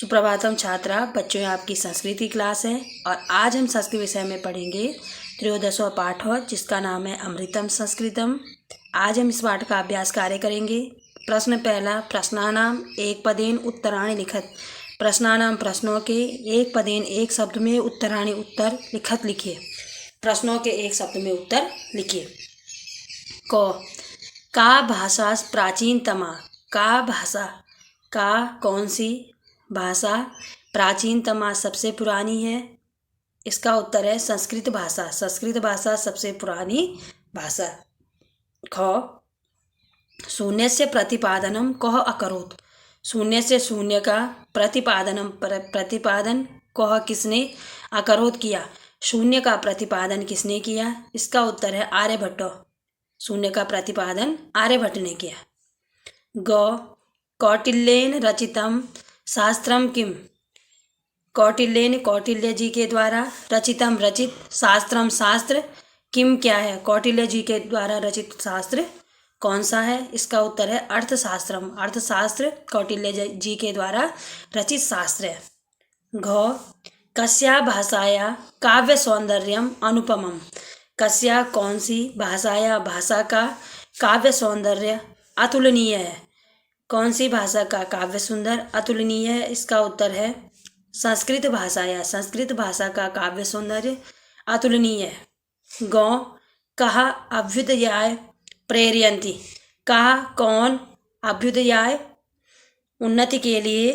सुप्रभातम छात्रा, बच्चों ये आपकी संस्कृति क्लास है और आज हम संस्कृत विषय में पढ़ेंगे त्रयोदशवां पाठ जिसका नाम है अमृतम संस्कृतम। आज हम इस पाठ का अभ्यास कार्य करेंगे। प्रश्न पहला, प्रश्नानाम एक पदेन उत्तराणि लिखत। प्रश्नानाम प्रश्नों के एक पदेन एक शब्द में उत्तराणि उत्तर लिखत लिखिए। प्रश्नों के एक शब्द में उत्तर लिखिए। का भाषा प्राचीनतमा, का भाषा का कौन सी भाषा प्राचीनतमा सबसे पुरानी है। इसका उत्तर है संस्कृत भाषा। संस्कृत भाषा सबसे पुरानी भाषा। शून्य से प्रतिपादनम कह अकरोत। शून्य से शून्य का प्रतिपादन कह किसने अकरोत किया। शून्य का प्रतिपादन किसने किया। इसका उत्तर है आर्यभट्ट। शून्य का प्रतिपादन आर्यभट्ट ने किया। कौटिल्येन रचितम शास्त्रम किम। कौटिल्येन कौटिल्य जी के द्वारा रचितम रचित शास्त्रम शास्त्र किम क्या है। कौटिल्य जी के द्वारा रचित शास्त्र कौन सा है। इसका उत्तर है अर्थशास्त्रम। अर्थशास्त्र कौटिल्य जी के द्वारा रचित शास्त्र है। कस्या भाषाया काव्य सौंदर्यम अनुपमम। कस्या कौन सी भाषाया भाषा का काव्य सौंदर्य अतुलनीय है। कौन सी भाषा का काव्य सुंदर अतुलनीय है। इसका उत्तर है संस्कृत भाषा या संस्कृत भाषा का काव्य सौंदर्य अतुलनीय है। कहा अभ्युदयाय प्रेरयन्ति। कहा कौन अभ्युदयाय उन्नति के लिए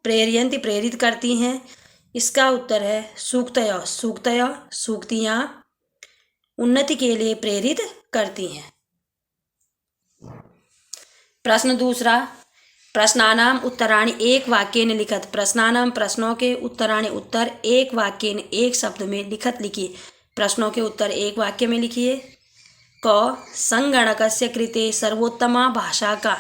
प्रेरयन्ति प्रेरित करती हैं। इसका उत्तर है सूक्तय। सूक्तय सूक्तियाँ उन्नति के लिए प्रेरित करती हैं। प्रश्न दूसरा, प्रश्नानाम उत्तराणि एक वाक्येन लिखत। प्रश्नानाम प्रश्नों के उत्तराणि उत्तर एक वाक्येन एक शब्द में लिखत लिखिए। प्रश्नों के उत्तर एक वाक्य में लिखिए। संगणकस्य कृते सर्वोत्तमा भाषा का।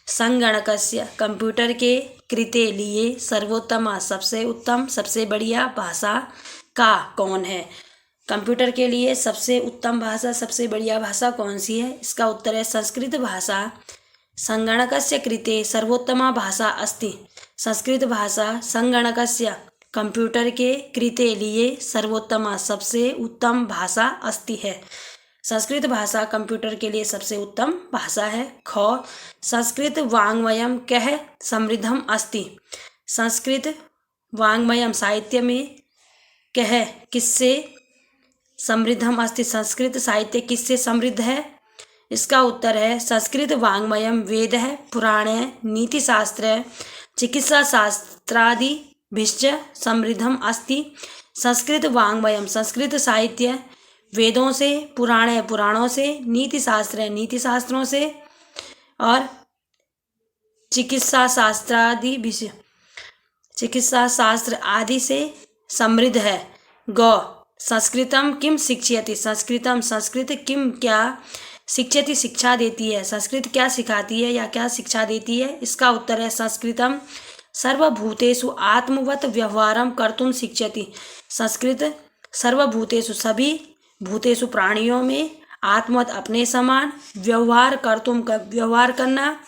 संगणकस्य कंप्यूटर के कृते लिए सर्वोत्तमा सबसे उत्तम सबसे बढ़िया भाषा का कौन है। कंप्यूटर के लिए सबसे उत्तम भाषा सबसे बढ़िया भाषा कौन सी है। इसका उत्तर है संस्कृत भाषा। संगणकस्य कृते सर्वोत्तमा भाषा अस्ति। संस्कृत भाषा संगणकस्य कंप्यूटर के कृते लिए सर्वोत्तमा सबसे उत्तम भाषा अस्ति है। संस्कृत भाषा कंप्यूटर के लिए सबसे उत्तम भाषा है। संस्कृत वाङ्मयम कह समृद्धम अस्ति। संस्कृत वाङ्मयम साहित्य में कह किससे समृद्धम अस्ति। संस्कृत साहित्य किससे समृद्ध है। इसका उत्तर है संस्कृत वाङ्मयम वेद है पुराण है नीतिशास्त्र है चिकित्सा शास्त्रादिभिश्च समृद्धम अस्ति। संस्कृत वाङ्मयम संस्कृत साहित्य वेदों से पुराण है पुराणों से नीतिशास्त्र है नीतिशास्त्रों से और चिकित्सा शास्त्र आदि से समृद्ध है। संस्कृतम किम शिक्षयति। संस्कृतम संस्कृत किम क्या शिक्षयति शिक्षा देती है। संस्कृत क्या सिखाती है या क्या शिक्षा देती है। इसका उत्तर है संस्कृतम सर्वभूतेषु आत्मवत व्यवहारम कर्तुम शिक्षयति। संस्कृत सर्वभूतेषु सभी भूतेषु प्राणियों में आत्मवत अपने समान व्यवहार व्यवहार करना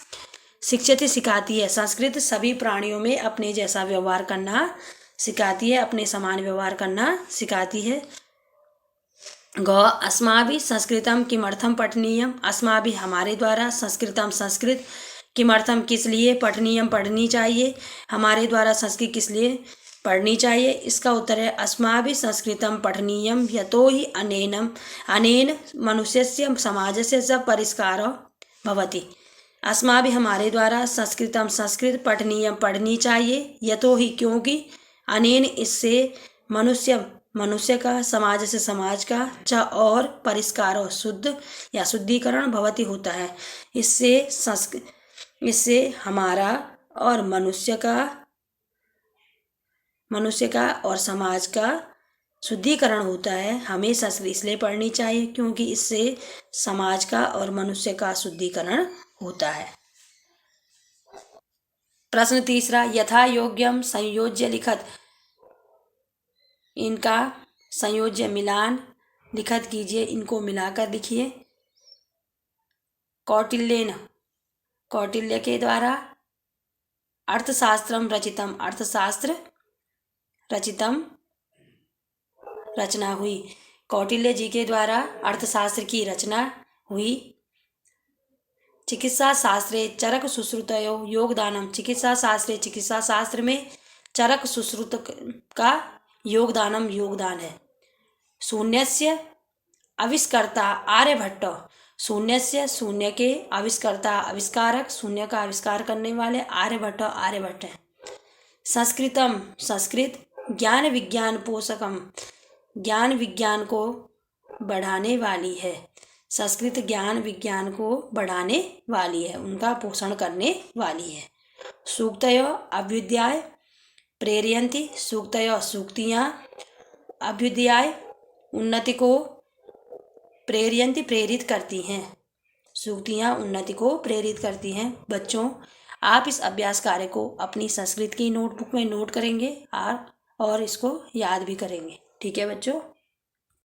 शिक्षयति सिखाती है। संस्कृत सभी प्राणियों में अपने जैसा व्यवहार करना सिखाती है अपने समान व्यवहार करना सिखाती है। अस्माभिः संस्कृतम किमर्थम पठनीयम। अस्माभिः हमारे द्वारा संस्कृतम संस्कृत किमर्थम किस लिए पठनीयम पढ़नी चाहिए। हमारे द्वारा संस्कृत किस लिए पढ़नी चाहिए। इसका उत्तर है अस्माभिः संस्कृतम पठनीयम यतोहि अनेन मनुष्यस्य समाजस्य च परिष्कारः भवति। अस्माभिः हमारे द्वारा संस्कृतम संस्कृत पठनीयम पढ़नी चाहिए यतोहि क्योंकि अनेन इससे मनुष्य का समाज से समाज का च और परिष्कार शुद्ध या शुद्धिकरण भवति होता है। इससे हमारा और मनुष्य का और समाज का शुद्धिकरण होता है। हमें संस्कृत इसलिए पढ़नी चाहिए क्योंकि इससे समाज का और मनुष्य का शुद्धिकरण होता है। प्रश्न तीसरा, यथा योग्यम संयोज्य लिखत। इनका संयोज्य मिलान लिखत कीजिए। इनको मिलाकर लिखिए। कौटिल्य के द्वारा अर्थशास्त्रम रचितम, अर्थशास्त्र रचितम रचना हुई। कौटिल्य जी के द्वारा अर्थशास्त्र की रचना हुई। चिकित्सा शास्त्रे चरक सुश्रुतयो योगदानम, चिकित्सा शास्त्रे चिकित्सा शास्त्र में चरक सुश्रुत का योगदानम योगदान है। शून्यस्य आविष्कर्ता आर्यभट्ट, शून्यस्य शून्य के आविष्कर्ता आविष्कारक, शून्य का आविष्कार करने वाले आर्यभट्ट आर्यभट्ट हैं। संस्कृतम संस्कृत ज्ञान विज्ञान पोषकम, ज्ञान विज्ञान को बढ़ाने वाली है। संस्कृत ज्ञान विज्ञान को बढ़ाने वाली है, उनका पोषण करने वाली है। सूक्तयो अभ्युदयाय प्रेरयन्ति, सूक्तयो सूक्तियाँ अभ्युदयाय उन्नति को प्रेरयन्ति प्रेरित करती हैं, सूक्तियाँ उन्नति को प्रेरित करती हैं। बच्चों, आप इस अभ्यास कार्य को अपनी संस्कृत की नोटबुक में नोट करेंगे और इसको याद भी करेंगे। ठीक है बच्चों।